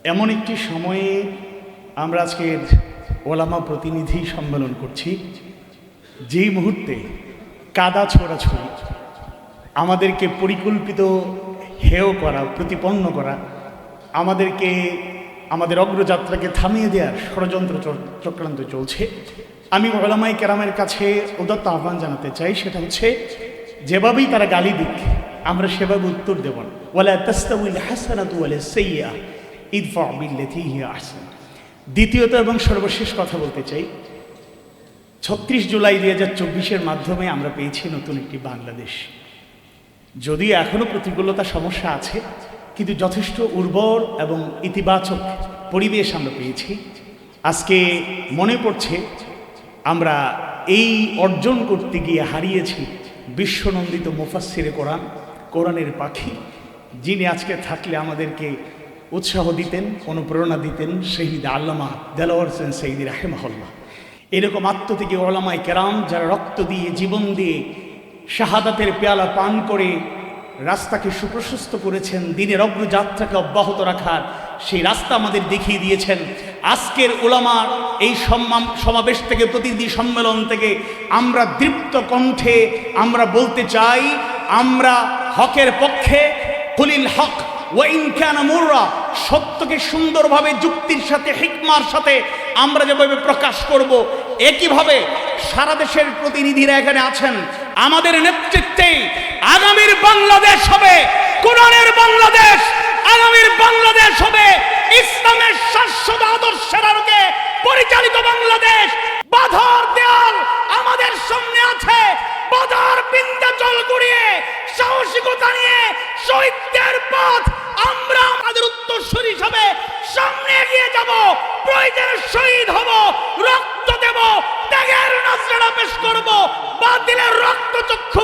এমন একটি সময়ে আমরা আজকের ওলামা প্রতিনিধি সম্মেলন করছি, যেই মুহূর্তে কাদা ছোড়াছুড়ি, আমাদেরকে পরিকল্পিত হেয় করা, প্রতিপন্ন করা, আমাদেরকে আমাদের অগ্রযাত্রাকে থামিয়ে দেওয়ার ষড়যন্ত্র চক্রান্ত চলছে। আমি ওলামায়ে কেরামের কাছে উদাত্ত আহ্বান জানাতে চাই, সেটা হচ্ছে যেভাবেই তারা গালি দিক আমরা সেভাবে উত্তর দেব না। ওয়ালা তাস্তাউল হাসানাতু ওয়ালা সাইয়্যা ইদফা বিল্লাতী হিয়া আহসান। দ্বিতীয়ত এবং সর্বশেষ কথা বলতে চাই, ৩৬ জুলাই ২০২৪-এর মাধ্যমে আমরা পেয়েছি নতুন একটি বাংলাদেশ। যদিও এখনও প্রতিকূলতা সমস্যা আছে, কিন্তু যথেষ্ট উর্বর এবং ইতিবাচক পরিবেশ আমরা পেয়েছি। আজকে মনে পড়ছে আমরা এই অর্জন করতে গিয়ে হারিয়েছি বিশ্বনন্দিত মুফাসসিরে কোরআন, কোরআনের পাখি, যিনি আজকে থাকলে আমাদেরকে উৎসাহ দিতেন, অনুপ্রেরণা দিতেন, শহীদ আল্লামা দেলাওয়ার হোসেন সঈদী রাহিমাহুল্লাহ। এরকম আত্মত্যাগী ওলামায়ে কেরাম যারা রক্ত দিয়ে, জীবন দিয়ে, শাহাদাতের পেয়ালা পান করে রাস্তাকে সুপ্রশস্ত করেছেন, দিনের অগ্রযাত্রাকে অব্যাহত রাখার সেই রাস্তা আমাদের দেখিয়ে দিয়েছেন। আজকের উলামার এই সমাবেশ থেকে, প্রতিনিধি সম্মেলন থেকে আমরা দৃপ্ত কণ্ঠে আমরা বলতে চাই, আমরা হকের পক্ষে। কুলিল হক ওয়া ইন কানা মুররা, সত্যকে সুন্দরভাবে যুক্তির সাথে, হিকমার সাথে আমরা যেভাবে প্রকাশ করব, একইভাবে সারা দেশের প্রতিনিধিরা এখানে আছেন। আমাদের নেতৃত্বে আগামীর বাংলাদেশ হবে কোরআনের বাংলাদেশ, আগামীর বাংলাদেশ হবে ইসলামের শাশ্বত আদর্শের আলোকে পরিচালিত বাংলাদেশ। বাধার দেয়াল আমাদের সামনে আছে, বাধার বিন্ধ্যাচল গড়িয়ে সাহসিকতা নিয়ে শহীদদের পথ আমরা আমাদের উত্তরসূরি হিসাবে সামনে এগিয়ে যাব। প্রয়োজনে শহীদ হব, রক্ত দেব, ত্যাগের নজরানা পেশ করব, বাতিলের রক্তচক্ষু